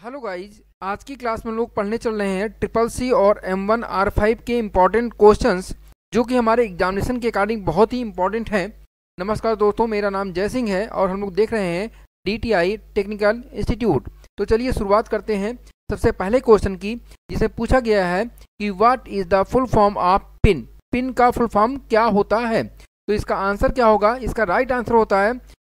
Hello guys, आज की class में हम लोग पढ़ने चल रहे हैं ट्रिपल सी और M1R5 के इम्पॉर्टेंट क्वेश्चंस जो कि हमारे एग्जामिनेशन के अकॉर्डिंग बहुत ही इम्पॉर्टेंट हैं। नमस्कार दोस्तों, मेरा नाम जय सिंह है और हम लोग देख रहे हैं DTI टेक्निकल इंस्टीट्यूट। तो चलिए शुरुआत करते हैं सबसे पहले क्वेश्चन की, जिसे पूछा गया है कि what is the full form of pin. Pin का फुल फॉर्म क्या होता है? तो इसका आंसर क्या होगा? इसका राइट आंसर होता है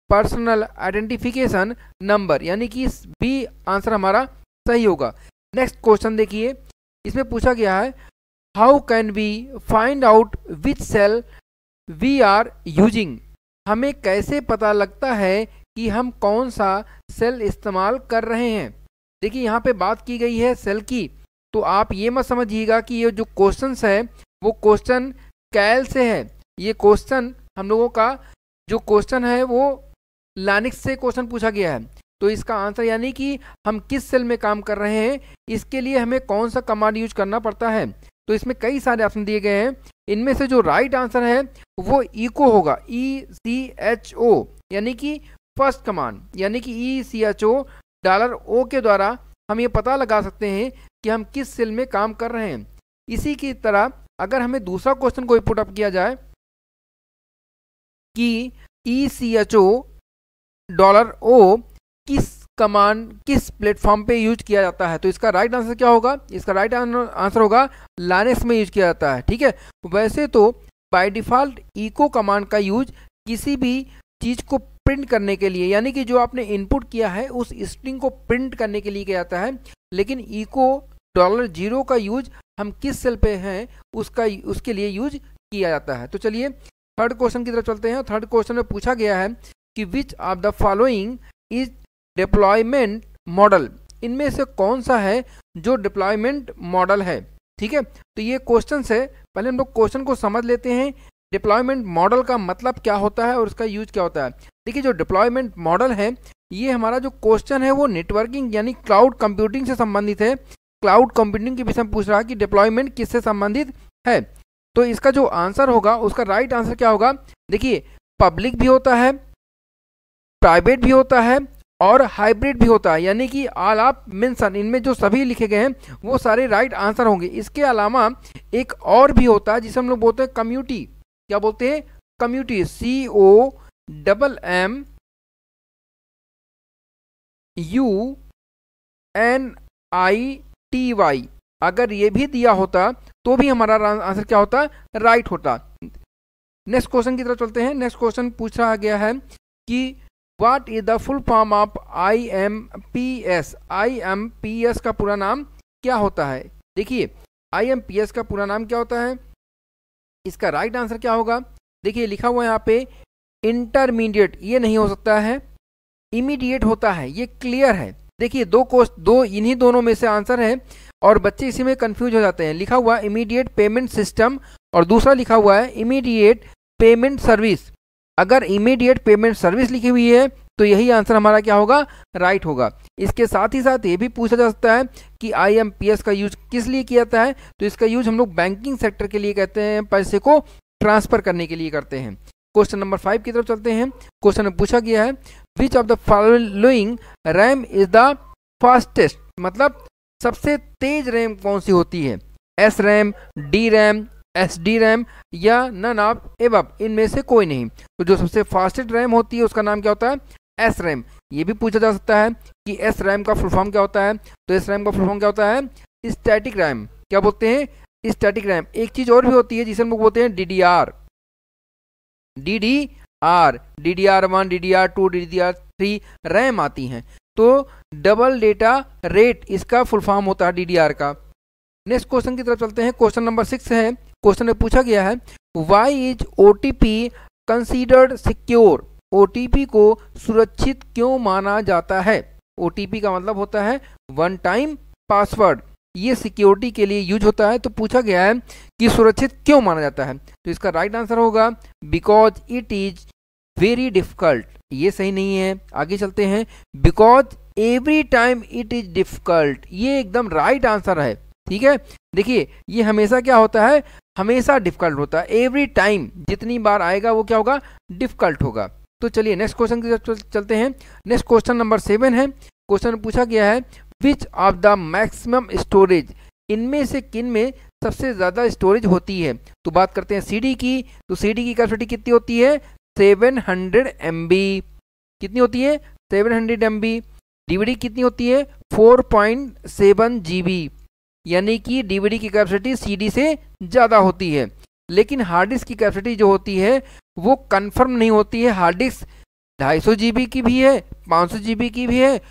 पर्सनल आइडेंटिफिकेशन नंबर, यानी कि बी आंसर हमारा सही होगा। नेक्स्ट क्वेश्चन देखिए, इसमें पूछा गया है how can we find out which cell we are using. हमें कैसे पता लगता है कि हम कौन सा सेल इस्तेमाल कर रहे हैं। देखिए यहाँ पे बात की गई है सेल की, तो आप ये मत समझिएगा कि ये जो क्वेश्चन है वो क्वेश्चन कैल से है। ये क्वेश्चन हम लोगों का जो क्वेश्चन है वो लाइनक्स से क्वेश्चन पूछा गया है। तो इसका आंसर यानी कि हम किस सेल में काम कर रहे हैं, इसके लिए हमें कौन सा कमांड यूज करना पड़ता है। तो इसमें कई सारे ऑप्शन दिए गए हैं, इनमें से जो राइट आंसर है वो इको होगा, ECHO, यानी कि फर्स्ट कमांड, यानी कि ECHO $O के द्वारा हम ये पता लगा सकते हैं कि हम किस सेल में काम कर रहे हैं। इसी की तरह अगर हमें दूसरा क्वेश्चन को पुट अप किया जाए कि ECHO $O किस कमांड किस प्लेटफॉर्म पे यूज किया जाता है, तो इसका राइट आंसर क्या होगा? इसका राइट आंसर होगा लाइनक्स में यूज किया जाता है। ठीक है, वैसे तो बाय डिफॉल्ट इको कमांड का यूज किसी भी चीज को प्रिंट करने के लिए, यानी कि जो आपने इनपुट किया है उस स्ट्रिंग को प्रिंट करने के लिए किया जाता है, लेकिन इको $0 का यूज हम किस सेल पे हैं उसके लिए यूज किया जाता है। तो चलिए थर्ड क्वेश्चन की तरफ चलते हैं। थर्ड क्वेश्चन में पूछा गया है कि which of the following is deployment model. इनमें से कौन सा है जो डिप्लॉयमेंट मॉडल है। ठीक है, तो ये क्वेश्चन है, पहले हम लोग क्वेश्चन को समझ लेते हैं। डिप्लॉयमेंट मॉडल का मतलब क्या होता है और उसका यूज क्या होता है। देखिए जो डिप्लॉयमेंट मॉडल है, ये हमारा जो क्वेश्चन है वो नेटवर्किंग यानी क्लाउड कंप्यूटिंग से संबंधित है। क्लाउड कंप्यूटिंग के विषय में पूछ रहा है कि डिप्लॉयमेंट किससे संबंधित है। तो इसका जो आंसर होगा, उसका राइट आंसर क्या होगा? देखिए पब्लिक भी होता है, प्राइवेट भी होता है और हाइब्रिड भी होता है, यानी कि ऑल ऑफ मेंशन, इनमें जो सभी लिखे गए हैं वो सारे राइट आंसर होंगे। इसके अलावा एक और भी होता है जिसे हम लोग बोलते हैं कम्युनिटी। क्या बोलते हैं? Community, CONNITY। अगर ये भी दिया होता तो भी हमारा आंसर क्या होता? राइट होता। नेक्स्ट क्वेश्चन की तरफ चलते हैं। नेक्स्ट क्वेश्चन पूछा गया है कि what is the full form of IMPS। IMPS का पूरा नाम क्या होता है? देखिए IMPS का पूरा नाम क्या होता है, इसका राइट आंसर क्या होगा? देखिए लिखा हुआ है यहाँ पे इंटरमीडिएट, ये नहीं हो सकता है। इमीडिएट होता है, ये क्लियर है। देखिए दो इन्हीं दोनों में से आंसर है और बच्चे इसी में कंफ्यूज हो जाते हैं। लिखा हुआ इमीडिएट पेमेंट सिस्टम और दूसरा लिखा हुआ है इमीडिएट पेमेंट सर्विस। अगर इमीडिएट पेमेंट सर्विस लिखी हुई है तो यही आंसर हमारा क्या होगा? राइट होगा। इसके साथ ही साथ ये भी पूछा जा सकता है कि IMPS का यूज किस लिए किया जाता है, तो इसका यूज हम लोग बैंकिंग सेक्टर के लिए कहते हैं, पैसे को ट्रांसफर करने के लिए करते हैं। क्वेश्चन नंबर 5 की तरफ चलते हैं। क्वेश्चन में पूछा गया है which of the following RAM is the fastest, मतलब सबसे तेज रैम कौन सी होती है? SRAM, DRAM, SDRAM या नन ऑफ एबव, इनमें से कोई नहीं। तो जो सबसे फास्टेस्ट रैम होती है उसका नाम क्या होता है? SRAM। ये भी पूछा जा सकता है कि SRAM का फुल फॉर्म क्या होता है, तो SRAM का फुल फॉर्म क्या होता है? Static RAM. क्या बोलते हैं? Static RAM. एक चीज और भी होती है जिसे हम लोग बोलते हैं DDR, DDR1, DDR2, DDR3 RAM आती हैं। तो डबल डेटा रेट इसका फुल फॉर्म होता है DDR का। नेक्स्ट क्वेश्चन की तरफ चलते हैं। क्वेश्चन नंबर 6 है। क्वेश्चन में पूछा गया है why is OTP considered secure. OTP को सुरक्षित क्यों माना जाता है? OTP का मतलब होता है वन टाइम पासवर्ड, ये सिक्योरिटी के लिए यूज होता है। तो पूछा गया है कि सुरक्षित क्यों माना जाता है, तो इसका राइट आंसर होगा because it is very difficult. ये सही नहीं है, आगे चलते हैं। Because every time it is difficult, ये एकदम राइट आंसर है। ठीक है, देखिए ये हमेशा क्या होता है? हमेशा डिफिकल्ट होता है। एवरी टाइम जितनी बार आएगा वो क्या होगा? डिफिकल्ट होगा। तो चलिए नेक्स्ट क्वेश्चन की तरफ चलते हैं। नेक्स्ट क्वेश्चन नंबर 7 है। क्वेश्चन पूछा गया है which of the maximum storage, इनमें से किन में सबसे ज़्यादा स्टोरेज होती है। तो बात करते हैं सीडी की, तो सीडी की कैपेसिटी कितनी होती है 700 MB, कितनी होती है 700 MB। डीवीडी कितनी होती है 4.7 GB, यानी कि डीवीडी की कैपेसिटी सीडी से ज़्यादा होती है। लेकिन हार्ड डिस्क की कैपेसिटी जो होती है वो कंफर्म नहीं होती है। हार्ड डिस्क 250 GB की भी है, 500 GB की भी है,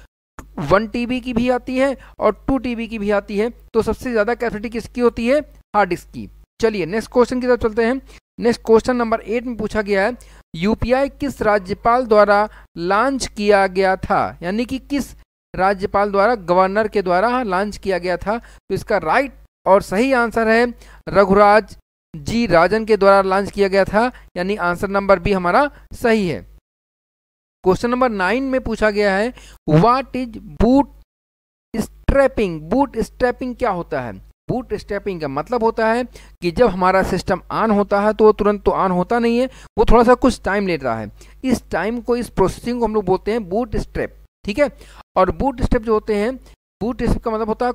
1 TB की भी आती है और 2 TB की भी आती है। तो सबसे ज़्यादा कैपेसिटी किसकी होती है हार्ड डिस्क की। चलिए नेक्स्ट क्वेश्चन की तरफ चलते हैं। नेक्स्ट क्वेश्चन नंबर 8 में पूछा गया है यूपीआई किस राज्यपाल द्वारा लॉन्च किया गया था, यानी कि किस राज्यपाल द्वारा, गवर्नर के द्वारा लॉन्च किया गया था। तो इसका राइट और सही आंसर है रघुराज जी राजन के द्वारा लॉन्च किया गया था, यानी आंसर नंबर बी हमारा सही है। क्वेश्चन नंबर 9 में पूछा गया है what is boot strapping. Boot strapping क्या होता है। बूट स्ट्रैपिंग का मतलब होता है कि जब हमारा सिस्टम ऑन होता है तो वो तुरंत तो ऑन होता नहीं है, वो थोड़ा सा कुछ टाइम लेता है। इस टाइम को, इस प्रोसेसिंग को हम लोग बोलते हैं बूट स्ट्रैप, ठीक है। और बूट स्ट्रैप जो होते हैं, बूट स्ट्रैप का मतलब होता है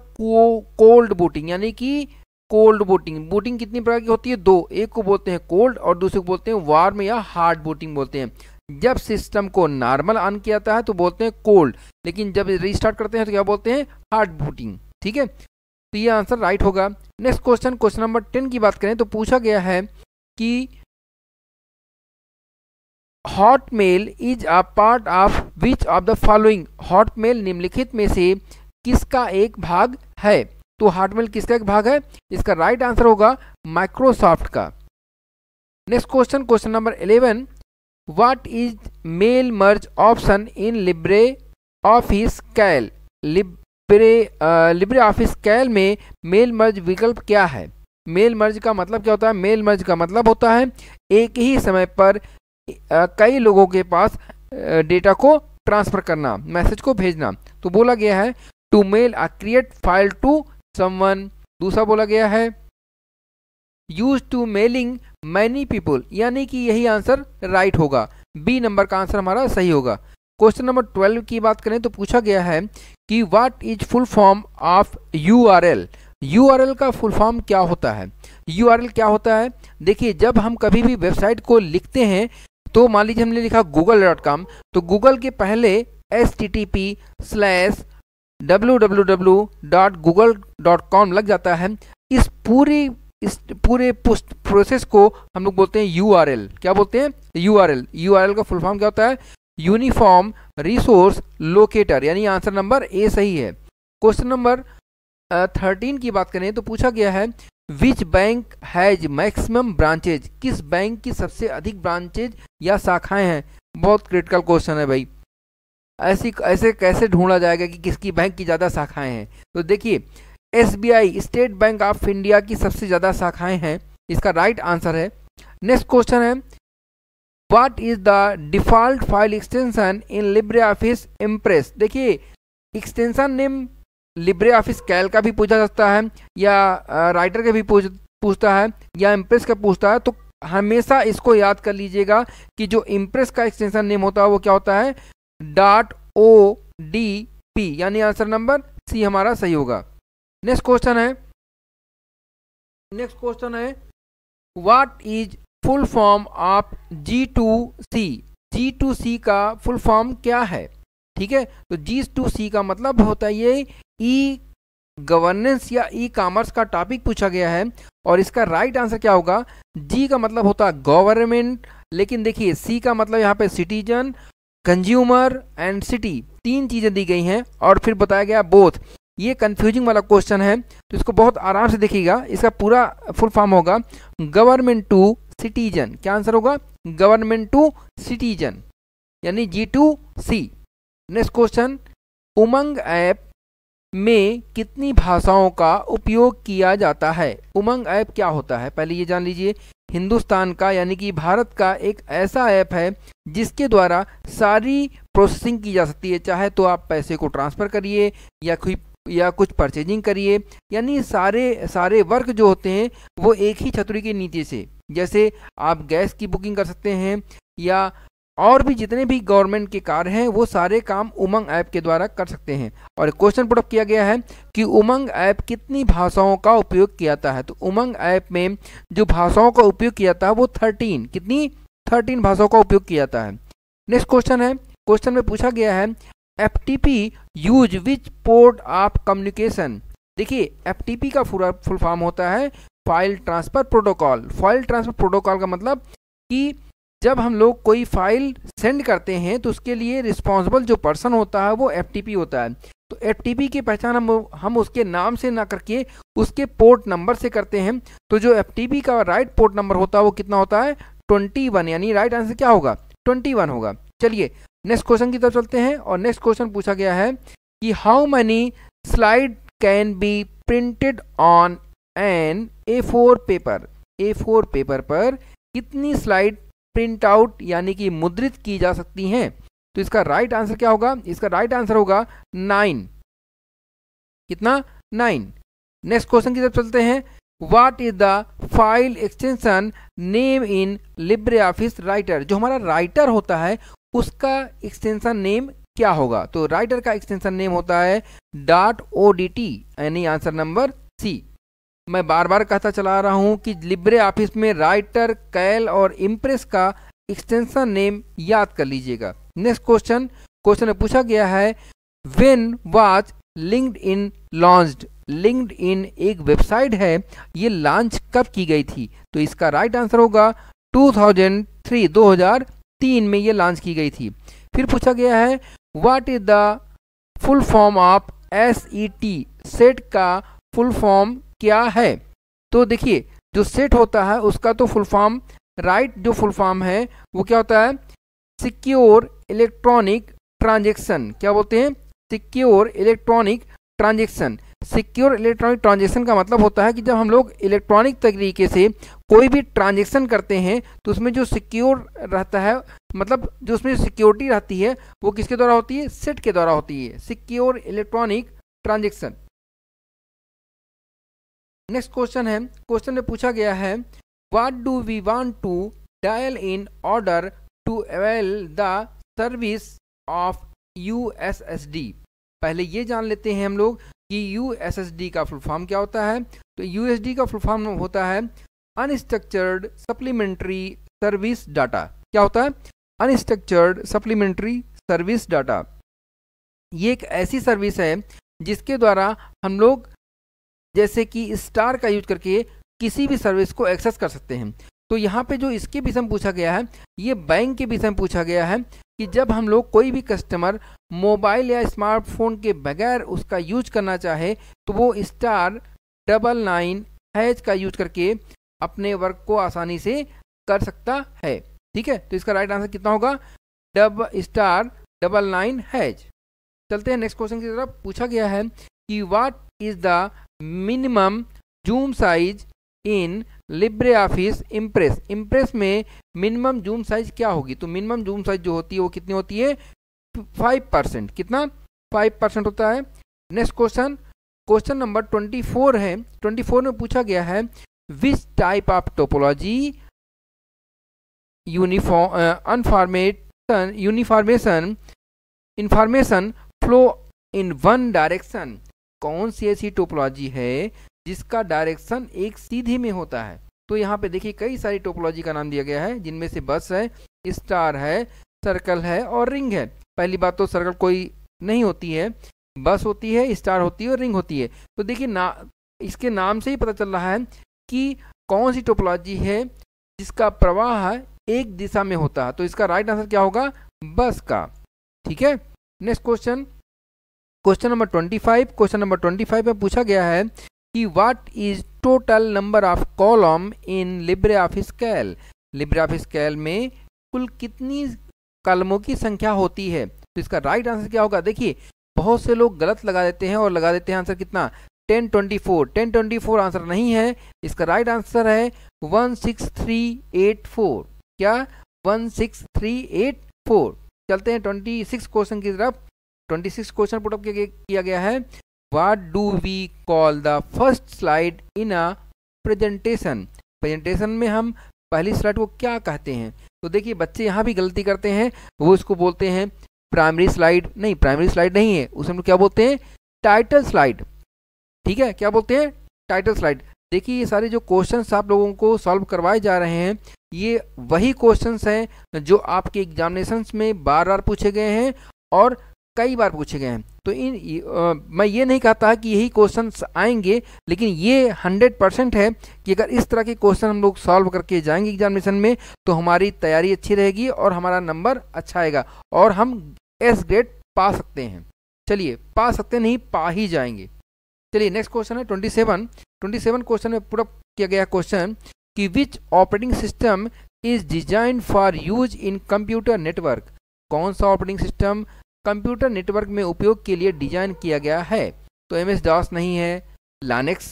कोल्ड बूटिंग, यानी कि कोल्ड बूटिंग। बूटिंग कितनी प्रकार की होती है, दो, एक को बोलते हैं कोल्ड और दूसरे को बोलते हैं वार्म या हार्ड बूटिंग बोलते हैं। जब सिस्टम को नॉर्मल ऑन किया जाता है तो बोलते हैं कोल्ड, लेकिन जब रीस्टार्ट करते हैं तो क्या बोलते हैं हार्ड बूटिंग, ठीक है। तो ये आंसर राइट होगा। नेक्स्ट क्वेश्चन, क्वेश्चन नंबर 10 की बात करें तो पूछा गया है कि Hotmail is a part of which of the following. Hotmail निम्नलिखित में से किसका एक भाग है। तो हॉटमेल किसका एक भाग है, इसका राइट आंसर होगा माइक्रोसॉफ्ट का। Next question, question number 11, what is mail merge option in Libre Office Calc. Libre Office Calc में मेल मर्ज विकल्प क्या है। मेल मर्ज का मतलब क्या होता है, मेल मर्ज का मतलब होता है एक ही समय पर कई लोगों के पास डेटा को ट्रांसफर करना, मैसेज को भेजना। तो बोला गया है to mail a create file to someone. दूसरा बोला गया है use to mailing many people, यानी कि यही आंसर राइट होगा, बी नंबर का आंसर हमारा सही होगा। क्वेश्चन नंबर 12 की बात करें तो पूछा गया है कि what is full form of URL. URL का फुल फॉर्म क्या होता है। यूआरएल क्या होता है, देखिए जब हम कभी भी वेबसाइट को लिखते हैं तो मान लीजिए हमने लिखा google.com, तो गूगल के पहले http/www.google.com लग जाता है। इस पूरे प्रोसेस को हम लोग बोलते हैं यूआरएल। क्या बोलते हैं, यूआरएल। यूआरएल का फुल फॉर्म क्या होता है, यूनिफॉर्म रिसोर्स लोकेटर, यानी आंसर नंबर ए सही है। क्वेश्चन नंबर 13 की बात करें तो पूछा गया है which bank has maximum branches. किस बैंक की सबसे अधिक ब्रांचेज या शाखाएं हैं। बहुत क्रिटिकल क्वेश्चन है भाई, ऐसे कैसे ढूंढा जाएगा कि किसकी बैंक की ज़्यादा शाखाएं हैं। तो देखिए SBI, state bank of India की सबसे ज़्यादा शाखाएं हैं, इसका राइट आंसर है। नेक्स्ट क्वेश्चन है what is the default file extension in Libre office impress. देखिए एक्सटेंशन नेम लिब्रे ऑफिस कैल का भी पूछा सकता है, या राइटर का भी पूछता है, या इम्प्रेस का पूछता है। तो हमेशा इसको याद कर लीजिएगा कि जो इम्प्रेस का एक्सटेंशन नेम होता है वो क्या होता है .odp, यानी आंसर नंबर सी हमारा सही होगा। नेक्स्ट क्वेश्चन है what is full form of G2C। G2C का फुल फॉर्म क्या है, ठीक है। तो G2C का मतलब होता है ये ई गवर्नेंस या ई कॉमर्स का टॉपिक पूछा गया है, और इसका राइट आंसर क्या होगा, G का मतलब होता है गवर्नमेंट, लेकिन देखिए C का मतलब यहाँ पे सिटीजन, कंज्यूमर एंड सिटी, तीन चीजें दी गई हैं और फिर बताया गया बोथ। ये कंफ्यूजिंग वाला क्वेश्चन है तो इसको बहुत आराम से देखिएगा। इसका पूरा फुल फॉर्म होगा गवर्नमेंट टू सिटीजन। क्या आंसर होगा, गवर्नमेंट टू सिटीजन, यानी G2C। नेक्स्ट क्वेश्चन, उमंग ऐप में कितनी भाषाओं का उपयोग किया जाता है। उमंग ऐप क्या होता है, पहले ये जान लीजिए। हिंदुस्तान का यानी कि भारत का एक ऐसा ऐप है जिसके द्वारा सारी प्रोसेसिंग की जा सकती है, चाहे तो आप पैसे को ट्रांसफ़र करिए या कुछ परचेजिंग करिए, यानी सारे वर्क जो होते हैं वो एक ही छतरी के नीचे से, जैसे आप गैस की बुकिंग कर सकते हैं, या और भी जितने भी गवर्नमेंट के कार्य हैं वो सारे काम उमंग ऐप के द्वारा कर सकते हैं। और एक क्वेश्चन पुट अप किया गया है कि उमंग ऐप कितनी भाषाओं का उपयोग किया जाता है। तो उमंग ऐप में जो भाषाओं का उपयोग किया जाता है वो 13 भाषाओं का उपयोग किया जाता है। नेक्स्ट क्वेश्चन है, क्वेश्चन में पूछा गया है FTP use which port of communication. देखिए FTP का फुल फॉर्म होता है file transfer protocol. File transfer protocol का मतलब कि जब हम लोग कोई फाइल सेंड करते हैं तो उसके लिए रिस्पॉन्सिबल जो पर्सन होता है वो FTP होता है। तो FTP की पहचान हम उसके नाम से ना करके उसके पोर्ट नंबर से करते हैं। तो जो FTP का राइट पोर्ट नंबर होता है वो कितना होता है 21, यानी राइट आंसर क्या होगा 21 होगा। चलिए नेक्स्ट क्वेश्चन की तरफ चलते हैं और नेक्स्ट क्वेश्चन पूछा गया है कि how many slide can be printed on an A4 paper. A4 paper पर कितनी स्लाइड प्रिंट आउट यानी कि मुद्रित की जा सकती हैं। तो इसका राइट आंसर क्या होगा, इसका राइट आंसर होगा 9। कितना 9। नेक्स्ट क्वेश्चन की तरफ चलते हैं, what is the file extension name in Libre office writer. जो हमारा राइटर होता है उसका एक्सटेंशन नेम क्या होगा। तो राइटर का एक्सटेंशन नेम होता है .odt, यानी आंसर नंबर सी। मैं बार बार कहता चला रहा हूं कि लिब्रे ऑफिस में राइटर, कैल और इम्प्रेस का एक्सटेंशन नेम याद कर लीजिएगा। नेक्स्ट क्वेश्चन में पूछा गया है when was LinkedIn launched. LinkedIn एक वेबसाइट है, ये लॉन्च कब की गई थी। तो इसका राइट आंसर होगा 2003 में ये लॉन्च की गई थी। फिर पूछा गया है what is the full form of SET। Set का फुल फॉर्म क्या है। तो देखिए जो सेट होता है उसका तो फुल फॉर्म जो फुल फॉर्म है वो क्या होता है सिक्योर इलेक्ट्रॉनिक ट्रांजेक्शन। क्या बोलते हैं secure electronic transaction. Secure electronic transaction का मतलब होता है कि जब हम लोग इलेक्ट्रॉनिक तरीके से कोई भी ट्रांजेक्शन करते हैं तो उसमें जो सिक्योर रहता है, मतलब जो उसमें सिक्योरिटी रहती है वो किसके द्वारा होती है, सेट के द्वारा होती है, secure electronic transaction. Next question है, क्वेश्चन में पूछा गया है what do we want to dial in order to avail the service of USSD। पहले ये जान लेते हैं हम लोग कि USSD का फुल फॉर्म क्या होता है। तो USD का फुल फॉर्म होता है अनस्ट्रक्चर्ड सप्लीमेंट्री सर्विस डाटा। क्या होता है अनस्ट्रक्चर्ड सप्लीमेंट्री सर्विस डाटा। ये एक ऐसी सर्विस है जिसके द्वारा हम लोग जैसे कि स्टार का यूज करके किसी भी सर्विस को एक्सेस कर सकते हैं। तो यहाँ पे जो इसके विषय में पूछा गया है ये बैंक के विषय में पूछा गया है कि जब हम लोग कोई भी कस्टमर मोबाइल या स्मार्टफोन के बगैर उसका यूज करना चाहे तो वो *99# का यूज करके अपने वर्क को आसानी से कर सकता है। ठीक है, तो इसका राइट आंसर कितना होगा *99#। चलते हैं नेक्स्ट क्वेश्चन की तरफ। पूछा गया है कि what is the minimum zoom size in Libre office impress. Impress में मिनिमम जूम साइज क्या होगी। तो मिनिमम जूम साइज जो होती है वो कितनी होती है 5%। कितना 5% होता है। नेक्स्ट क्वेश्चन नंबर 24 है। 24 में पूछा गया है which type of topology information flow in one direction. कौन सी ऐसी टोपोलॉजी है जिसका डायरेक्शन एक सीधी में होता है। तो यहाँ पे देखिए कई सारी टोपोलॉजी का नाम दिया गया है जिनमें से बस है, स्टार है, सर्कल है और रिंग है। पहली बात तो सर्कल कोई नहीं होती है, बस होती है, स्टार होती है और रिंग होती है। तो देखिए इसके नाम से ही पता चल रहा है कि कौन सी टोपोलॉजी है जिसका प्रवाह एक दिशा में होता है। तो इसका राइट आंसर क्या होगा बस का। ठीक है, next question number 25। Question number 25 में पूछा गया है कि what is total number of column in Libre Office Calc. Libre Office Calc में कुल कितनी कॉलमों की संख्या होती है। तो इसका राइट आंसर क्या होगा। देखिए बहुत से लोग गलत लगा देते हैं और लगा देते हैं आंसर कितना 1024। 1024 आंसर नहीं है, इसका राइट आंसर है 16384। क्या 16384। चलते हैं 26 क्वेश्चन की तरफ। 26 क्वेश्चन पुट अप किया गया है what do we call the first slide in a presentation. Presentation में हम पहली स्लाइड को क्या कहते हैं। तो देखिए बच्चे यहाँ भी गलती करते हैं, वो इसको बोलते हैं प्राइमरी स्लाइड, नहीं प्राइमरी स्लाइड नहीं है, उसे हम लोग क्या बोलते हैं, टाइटल स्लाइड। ठीक है, क्या बोलते हैं, टाइटल स्लाइड। देखिए ये सारे जो क्वेश्चंस आप लोगों को सॉल्व करवाए जा रहे हैं, ये वही क्वेश्चंस हैं जो आपके एग्जामिनेशंस में बार बार पूछे गए हैं और कई बार पूछे गए हैं। तो मैं ये नहीं कहता कि यही क्वेश्चंस आएंगे, लेकिन ये 100% है कि अगर इस तरह के क्वेश्चन हम लोग सॉल्व करके जाएंगे एग्जामिनेशन में तो हमारी तैयारी अच्छी रहेगी और हमारा नंबर अच्छा आएगा और हम एस ग्रेड पा सकते हैं। चलिए, पा सकते नहीं, पा ही जाएंगे। चलिए नेक्स्ट क्वेश्चन है 27 क्वेश्चन में पूरा किया गया क्वेश्चन कि which operating system is design for use in computer network. कौन सा ऑपरेटिंग सिस्टम कंप्यूटर नेटवर्क में उपयोग के लिए डिजाइन किया गया है। तो MS DOS नहीं है, लाइनक्स।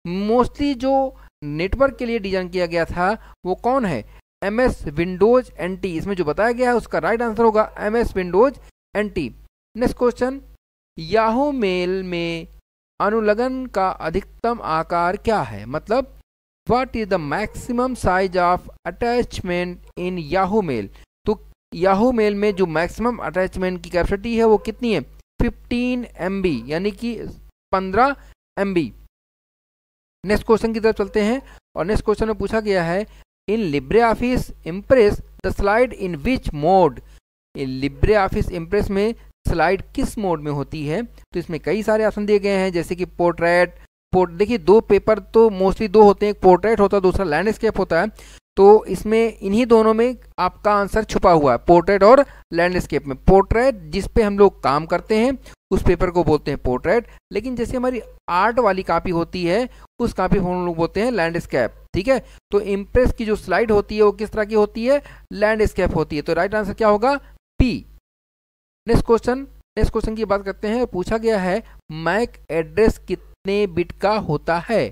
मोस्टली जो नेटवर्क के लिए डिजाइन किया गया था वो कौन है, MS विंडोज NT। इसमें जो बताया गया है उसका राइट आंसर होगा MS Windows NT। Next question, Yahoo mail में अनुलग्न का अधिकतम आकार क्या है, मतलब what is the maximum size of attachment in Yahoo mail. तो याहू मेल में जो मैक्सिमम अटैचमेंट की कैपेसिटी है वो कितनी है, 15 MB, यानी कि 15 MB। नेक्स्ट क्वेश्चन की तरफ चलते हैं और नेक्स्ट क्वेश्चन में पूछा गया है इन Libre office impress the slide in which mode. Libre office impress में स्लाइड किस मोड में होती है। तो इसमें कई सारे ऑप्शन दिए गए हैं, जैसे कि पोर्ट्रेट। देखिए दो पेपर तो मोस्टली दो होते हैं, एक पोर्ट्रेट होता है, दूसरा लैंडस्केप होता है। तो इसमें इन्हीं दोनों में आपका आंसर छुपा हुआ है, पोर्ट्रेट और लैंडस्केप में। पोर्ट्रेट जिस पे हम लोग काम करते हैं उस पेपर को बोलते हैं पोर्ट्रेट, लेकिन जैसे हमारी आर्ट वाली कॉपी होती है उस कॉपी को हम लोग बोलते हैं लैंडस्केप। ठीक है, तो इम्प्रेस की जो स्लाइड होती है वो किस तरह की होती है, लैंडस्केप होती है। तो राइट आंसर क्या होगा, P। नेक्स्ट क्वेश्चन की बात करते हैं। पूछा गया है मैक एड्रेस कितने बिट का होता है,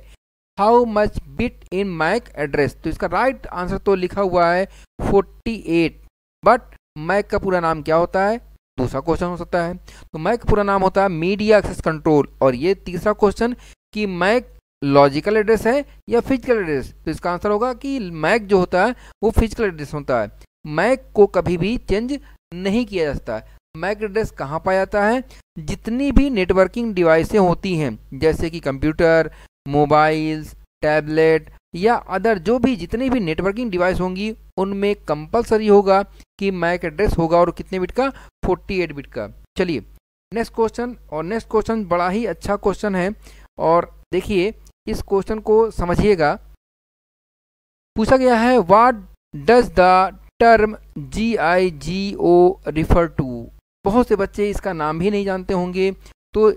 how much bit in MAC address. तो इसका राइट आंसर तो लिखा हुआ है 48, बट मैक का पूरा नाम क्या होता है, दूसरा क्वेश्चन हो सकता है। तो मैक पूरा नाम होता है मीडिया एक्सेस कंट्रोल। और ये तीसरा क्वेश्चन कि मैक लॉजिकल एड्रेस है या फिजिकल एड्रेस। तो इसका आंसर होगा कि मैक जो होता है वो फिजिकल एड्रेस होता है। मैक को कभी भी चेंज नहीं किया जा सकता है। मैक एड्रेस कहाँ पाया जाता है, जितनी भी नेटवर्किंग डिवाइसें होती हैं, जैसे कि कंप्यूटर, मोबाइल्स, टैबलेट या अदर जो भी जितनी भी नेटवर्किंग डिवाइस होंगी उनमें कंपलसरी होगा कि मैक एड्रेस होगा, और कितने बिट का, 48 बिट का। चलिए नेक्स्ट क्वेश्चन, और नेक्स्ट क्वेश्चन बड़ा ही अच्छा क्वेश्चन है और देखिए इस क्वेश्चन को समझिएगा। पूछा गया है what does the term GIGO refer to. बहुत से बच्चे इसका नाम भी नहीं जानते होंगे। तो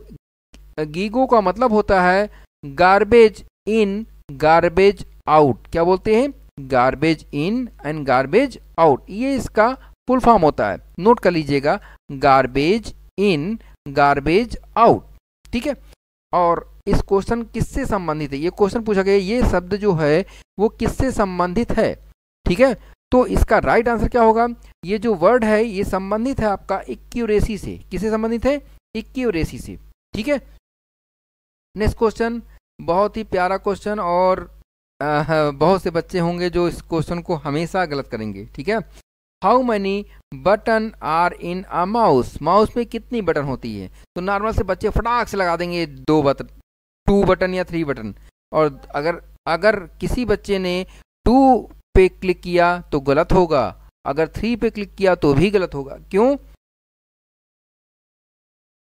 गीगो का मतलब होता है गार्बेज इन गार्बेज आउट। क्या बोलते हैं, garbage in and garbage out, ये इसका फुल फॉर्म होता है। नोट कर लीजिएगा, गार्बेज इन गार्बेज आउट। ठीक है, और इस क्वेश्चन किससे संबंधित है, ये क्वेश्चन पूछा गया, ये शब्द जो है वो किससे संबंधित है। ठीक है, तो इसका राइट आंसर क्या होगा, ये जो वर्ड है ये संबंधित है आपका एक्यूरेसी से। किससे संबंधित है, एक्यूरेसी से। ठीक है, नेक्स्ट क्वेश्चन बहुत ही प्यारा क्वेश्चन, और बहुत से बच्चे होंगे जो इस क्वेश्चन को हमेशा गलत करेंगे। ठीक है, how many button are in a mouse. Mouse में कितनी बटन होती है। तो नॉर्मल से बच्चे फटाक से लगा देंगे 2 बटन, 2 बटन या 3 बटन। और अगर किसी बच्चे ने 2 पे क्लिक किया तो गलत होगा, अगर 3 पे क्लिक किया तो भी गलत होगा। क्यों,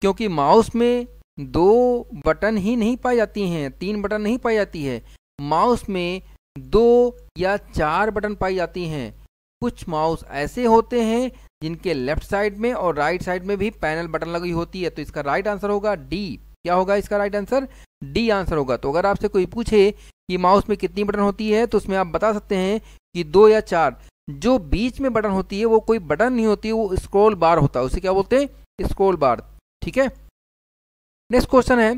क्योंकि माउस में 2 बटन ही नहीं पाई जाती हैं, 3 बटन नहीं पाई जाती है। माउस में 2 या 4 बटन पाई जाती हैं। कुछ माउस ऐसे होते हैं जिनके लेफ्ट साइड में और राइट साइड में भी पैनल बटन लगी होती है। तो इसका राइट आंसर होगा D। क्या होगा इसका राइट आंसर, D आंसर होगा। तो अगर आपसे कोई पूछे कि माउस में कितनी बटन होती है तो उसमें आप बता सकते हैं कि 2 या 4। जो बीच में बटन होती है वो कोई बटन नहीं होती, वो स्क्रॉल बार होता है, उसे क्या बोलते हैं, स्क्रॉल बार। ठीक है, नेक्स्ट क्वेश्चन है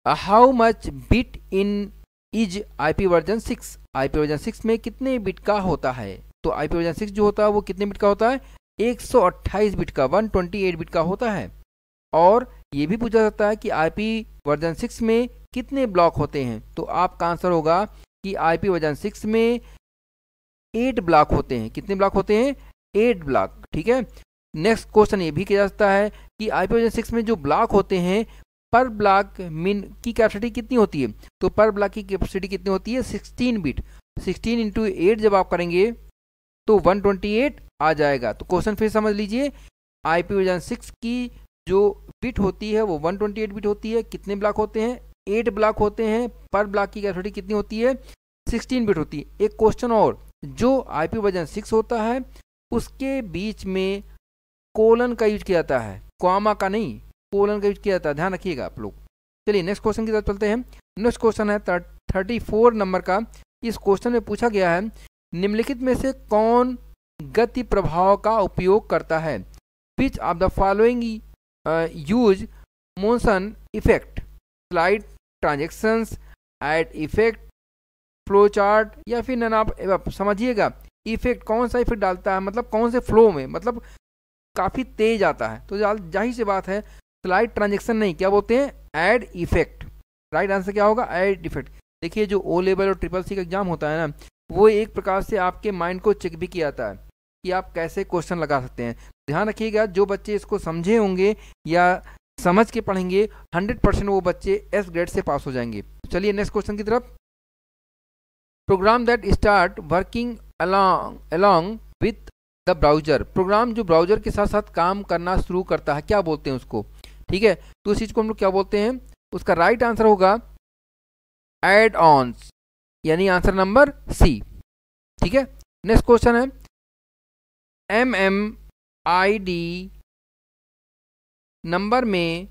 how much bit in is IP version 6। IP version 6 में कितने बिट का होता है। तो IP वर्जन 6 जो होता है वो कितने बिट का होता है, 128 बिट का, 128 बिट का होता है। और ये भी पूछा जाता है कि IP वर्जन 6 में कितने ब्लॉक होते हैं। तो आपका आंसर होगा कि IP वर्जन 6 में 8 ब्लॉक होते हैं। कितने ब्लॉक होते हैं? 8 ब्लॉक। ठीक है। नेक्स्ट क्वेश्चन ये भी किया जा सकता है कि IP वर्जन 6 में जो ब्लॉक होते हैं पर ब्लॉक मिन की कैपेसिटी कितनी होती है? तो पर ब्लॉक की कैपेसिटी कितनी होती है? 16 बिट। 16 इंटू 8 जब आप करेंगे तो 128 आ जाएगा। तो क्वेश्चन फिर समझ लीजिए, IP वर्जन 6 की जो बिट होती है वो 128 बिट होती है। कितने ब्लॉक होते हैं? 8 ब्लॉक होते हैं। पर ब्लॉक की कैपेसिटी कितनी होती है? 16 बिट होती है। एक क्वेश्चन और, जो IP वर्जन 6 होता है उसके बीच में कोलन का यूज किया जाता है, कॉमा का नहीं, कोलन का यूज किया जाता है, ध्यान रखिएगा आप लोग। चलिए नेक्स्ट क्वेश्चन की तरफ चलते हैं। नेक्स्ट क्वेश्चन है 34 नंबर का। इस क्वेश्चन में पूछा गया है, निम्नलिखित में से कौन गति प्रभाव का उपयोग करता है? Which of the following use motion effect, slide transactions, add effect, flow chart, या फिर नन आप समझिएगा इफेक्ट कौन सा इफेक्ट डालता है, मतलब कौन से फ्लो में, मतलब काफ़ी तेज आता है। तो जाहिर सी बात है स्लाइड ट्रांजेक्शन नहीं, क्या बोलते हैं? Add effect. राइट आंसर क्या होगा? Add effect. देखिए जो O लेवल और ट्रिपल सी का एग्जाम होता है ना, वो एक प्रकार से आपके माइंड को चेक भी किया जाता है कि आप कैसे क्वेश्चन लगा सकते हैं। ध्यान रखिएगा, जो बच्चे इसको समझे होंगे या समझ के पढ़ेंगे 100% वो बच्चे S ग्रेड से पास हो जाएंगे। चलिए नेक्स्ट क्वेश्चन की तरफ। Program that start working along with the browser, program जो ब्राउजर के साथ साथ काम करना शुरू करता है, क्या बोलते हैं उसको? ठीक है, तो इस चीज को हम लोग क्या बोलते हैं? उसका राइट आंसर होगा एड ऑन्स, यानी आंसर नंबर सी। ठीक है। नेक्स्ट क्वेश्चन है, MMID नंबर में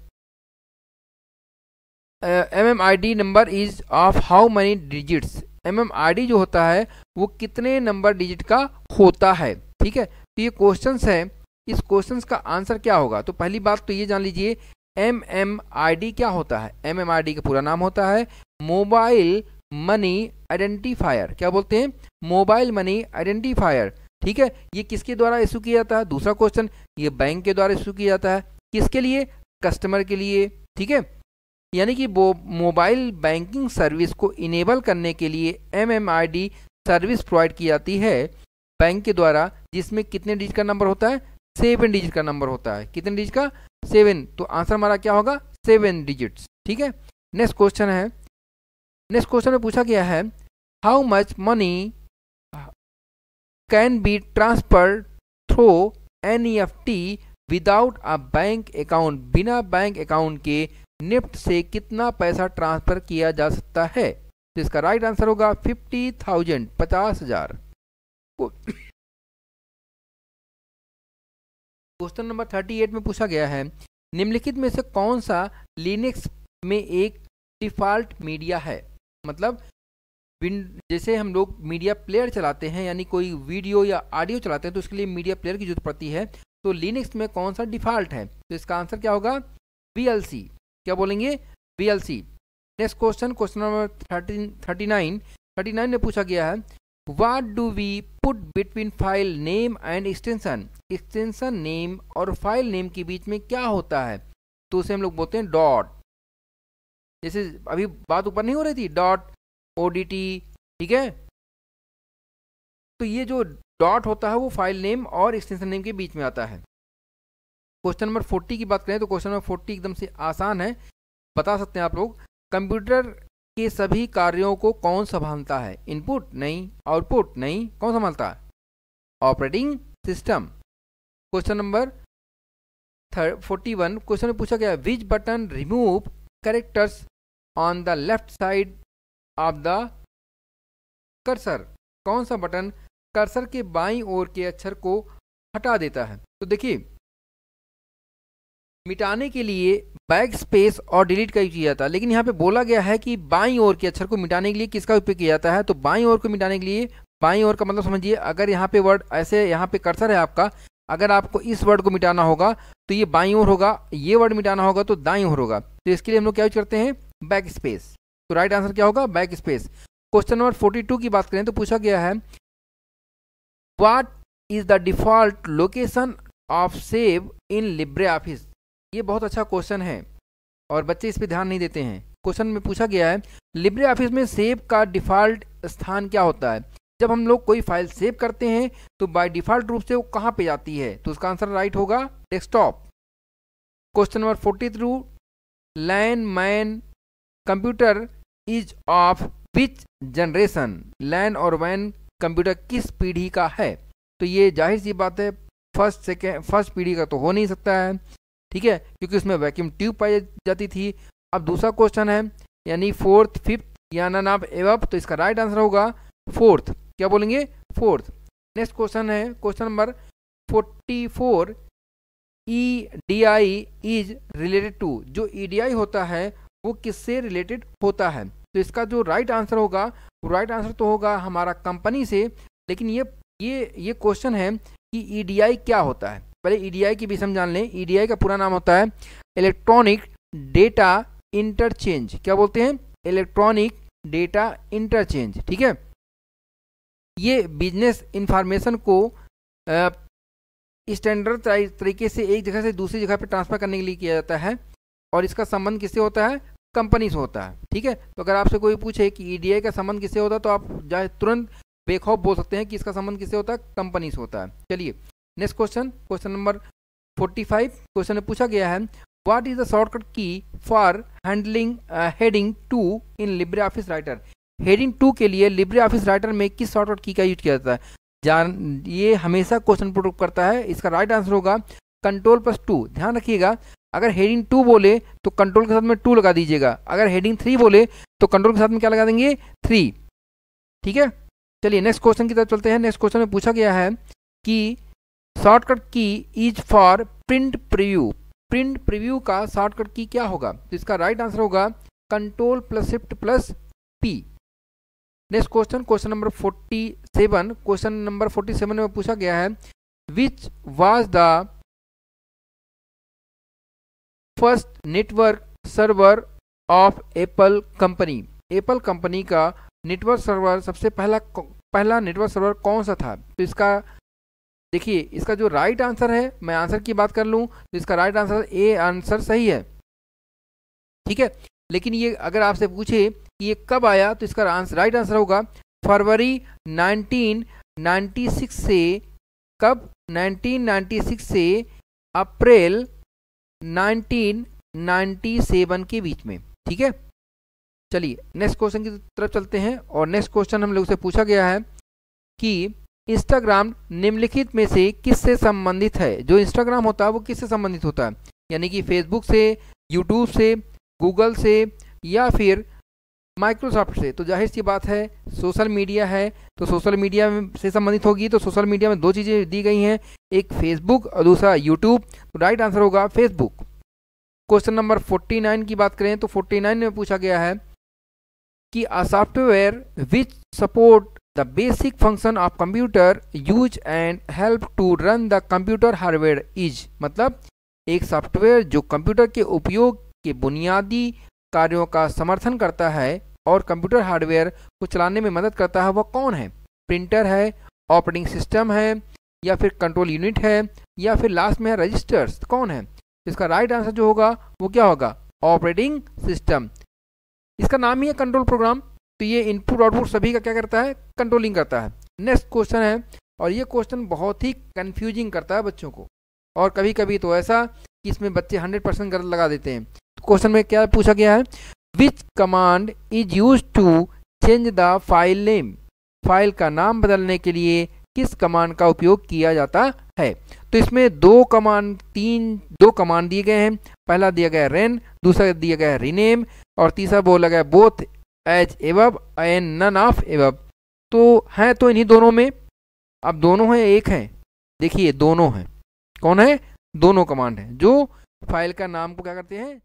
MMID number is of how many digits, MMID जो होता है वो कितने नंबर डिजिट का होता है? ठीक है, तो ये क्वेश्चंस है, इस क्वेश्चंस का आंसर क्या होगा? तो पहली बात तो ये जान लीजिए MMID क्या होता है। MMID का पूरा नाम होता है मोबाइल मनी आइडेंटिफायर। क्या बोलते हैं? Mobile money identifier. ठीक है, ये किसके द्वारा इशू किया जाता है? दूसरा क्वेश्चन, ये बैंक के द्वारा इशू किया जाता है। किसके लिए? कस्टमर के लिए। ठीक है, यानी कि वो मोबाइल बैंकिंग सर्विस को इनेबल करने के लिए MMID सर्विस प्रोवाइड की जाती है बैंक के द्वारा, जिसमें कितने डिजिट का नंबर होता है? 7 डिजिट का नंबर होता है। कितने डिजिट का? 7। तो आंसर हमारा क्या होगा? 7 डिजिट्स। ठीक है। नेक्स्ट क्वेश्चन है, नेक्स्ट क्वेश्चन में पूछा गया है, how much money can be transfer through NEFT without a bank account, बिना बैंक अकाउंट के निफ्ट से कितना पैसा ट्रांसफर किया जा सकता है? तो इसका राइट आंसर होगा 50,000, 50,000। क्वेश्चन नंबर 38 में पूछा गया है, निम्नलिखित में से कौन सा लिनक्स में एक डिफॉल्ट मीडिया है? मतलब जैसे हम लोग मीडिया प्लेयर चलाते हैं, यानी कोई वीडियो या ऑडियो चलाते हैं तो उसके लिए मीडिया प्लेयर की जरूरत पड़ती है। तो लिनक्स में कौन सा डिफॉल्ट है? तो इसका आंसर क्या होगा? VLC। क्या बोलेंगे? VLC। Next question, question number 39 में पूछा गया है, what do we put between file name and extension, extension name और फाइल नेम के बीच में क्या होता है? तो उसे हम लोग बोलते हैं डॉट। जैसे अभी बात ऊपर नहीं हो रही थी, डॉट ODT। ठीक है, तो ये जो डॉट होता है वो फाइल नेम और एक्सटेंशन नेम के बीच में आता है। क्वेश्चन नंबर 40 की बात करें तो क्वेश्चन नंबर 40 एकदम से आसान है, बता सकते हैं आप लोग। कंप्यूटर के सभी कार्यों को कौन संभालता है? इनपुट नहीं, आउटपुट नहीं, कौन संभालता है? Operating system. Question number 41 question में पूछा गया, which button remove characters on the left side of the cursor, कौन सा बटन कर्सर के बाईं ओर के अक्षर को हटा देता है? तो देखिए, मिटाने के लिए बैक स्पेस और डिलीट का यूज किया जाता है, लेकिन यहाँ पे बोला गया है कि बाईं ओर के अक्षर को मिटाने के लिए किसका उपयोग किया जाता है? तो बाईं ओर को मिटाने के लिए, बाईं ओर का मतलब समझिए, अगर यहाँ पे वर्ड ऐसे, यहाँ पे कर्सर है आपका, अगर आपको इस वर्ड को मिटाना होगा तो ये बाईं ओर होगा, ये वर्ड मिटाना होगा तो दाईं ओर होगा। तो इसके लिए हम लोग क्या यूज करते हैं? Back space. तो राइट आंसर क्या होगा? Back space. क्वेश्चन नंबर 42 की बात करें तो पूछा गया है, what is the default location of save in Libre office. ये बहुत अच्छा क्वेश्चन है और बच्चे इस पे ध्यान नहीं देते हैं। क्वेश्चन में पूछा गया है, लिब्रे ऑफिस में सेव का डिफॉल्ट स्थान क्या होता है? जब हम लोग कोई फाइल सेव करते हैं तो बाय डिफॉल्ट रूप से वो कहाँ पे जाती है, तो उसका आंसर राइट होगा desktop. Question number 42, LAN MAN computer is of which generation, LAN और वैन कंप्यूटर किस पीढ़ी का है, तो ये जाहिर सी बात है फर्स्ट पीढ़ी का तो हो नहीं सकता है, ठीक है, क्योंकि उसमें वैक्यूम ट्यूब पाई जाती थी। अब दूसरा क्वेश्चन है यानी फोर्थ, फिफ्थ या नन ऑफ एबव, तो इसका राइट आंसर होगा फोर्थ। क्या बोलेंगे? फोर्थ। नेक्स्ट क्वेश्चन है question number 44, EDI is related to, जो EDI होता है वो किससे रिलेटेड होता है, तो इसका जो राइट आंसर होगा वो राइट आंसर तो होगा हमारा कंपनी से। लेकिन ये क्वेश्चन है कि EDI क्या होता है, पहले EDI की भी हम जान लें। EDI का पूरा नाम होता है इलेक्ट्रॉनिक डेटा इंटरचेंज। क्या बोलते हैं? इलेक्ट्रॉनिक डेटा इंटरचेंज, ठीक है। ये बिजनेस इंफॉर्मेशन को स्टैंडर्ड तरीके से एक जगह से दूसरी जगह पर ट्रांसफर करने के लिए किया जाता है, और इसका संबंध किससे होता है? कंपनी से होता है, ठीक है। तो अगर आपसे कोई पूछे कि EDI का संबंध किससे होता है, तो आप जाए तुरंत बेखौफ बोल सकते हैं कि इसका संबंध किससे होता है? कंपनी से होता है। चलिए next question, question number 45, question में पूछा गया है व्हाट इज द शॉर्टकट की for handling heading 2 in Libre office writer. Heading 2 के लिए लिब्रे ऑफिस राइटर में किस शॉर्टकट की का यूज किया जाता है? ये हमेशा क्वेश्चन पुट करता है। इसका राइट आंसर होगा Ctrl+2। ध्यान रखिएगा, अगर हेडिंग 2 बोले तो कंट्रोल के साथ में 2 लगा दीजिएगा, अगर हेडिंग 3 बोले तो कंट्रोल के साथ में क्या लगा देंगे? 3, ठीक है। चलिए नेक्स्ट क्वेश्चन की तरफ चलते हैं। नेक्स्ट क्वेश्चन में पूछा गया है कि शॉर्टकट की is for print preview. Print preview का शॉर्टकट की क्या होगा? तो इसका राइट आंसर होगा Ctrl+Shift+P। Next question, question number 47, question number 47 में पूछा गया है which was the first network server of Apple company. Apple company का नेटवर्क सर्वर सबसे पहला नेटवर्क सर्वर कौन सा था? तो इसका देखिए, इसका जो राइट आंसर है, मैं आंसर की बात कर लूं तो इसका राइट आंसर ए आंसर सही है, ठीक है। लेकिन ये अगर आपसे पूछे कि ये कब आया, तो इसका राइट आंसर होगा फरवरी 1996 से, कब? 1996 से अप्रैल 1997 के बीच में, ठीक है। चलिए नेक्स्ट क्वेश्चन की तरफ चलते हैं, और नेक्स्ट क्वेश्चन हम लोग से पूछा गया है कि इंस्टाग्राम निम्नलिखित में से किससे संबंधित है। जो इंस्टाग्राम होता है वो किससे संबंधित होता है? यानी कि फेसबुक से, यूट्यूब से, गूगल से या फिर माइक्रोसॉफ्ट से। तो जाहिर सी बात है सोशल मीडिया है, तो सोशल मीडिया से संबंधित होगी। तो सोशल मीडिया में 2 चीज़ें दी गई हैं, एक फेसबुक और दूसरा यूट्यूब। तो राइट आंसर होगा फेसबुक। क्वेश्चन नंबर 49 की बात करें तो 49 में पूछा गया है कि a software which support the basic function of computer use and help to run the computer hardware is. मतलब एक सॉफ्टवेयर जो कंप्यूटर के उपयोग के बुनियादी कार्यों का समर्थन करता है और कंप्यूटर हार्डवेयर को चलाने में मदद करता है, वह कौन है? प्रिंटर है, ऑपरेटिंग सिस्टम है, या फिर कंट्रोल यूनिट है, या फिर लास्ट में है रजिस्टर्स। कौन है? इसका राइट आंसर जो होगा वो क्या होगा? Operating system. इसका नाम ही है कंट्रोल प्रोग्राम, तो ये इनपुट आउटपुट सभी का क्या करता है? कंट्रोलिंग करता है। नेक्स्ट क्वेश्चन है, और ये क्वेश्चन बहुत ही कंफ्यूजिंग करता है बच्चों को, और कभी कभी तो ऐसा कि इसमें बच्चे 100% गलत लगा देते हैं। क्वेश्चन में क्या पूछा गया है? Which command is use to change the file name. File का नाम बदलने के लिए किस कमांड का उपयोग किया जाता है? तो इसमें दो कमांड दिए गए हैं। पहला दिया गया है रेन, दूसरा दिया गया है रीनेम, और तीसरा बोला गया both as above and none of above. तो हैं तो इन्हीं दोनों में, अब दोनों हैं एक हैं, देखिए दोनों हैं। कौन है? दोनों कमांड हैं जो फाइल का नाम को क्या करते हैं?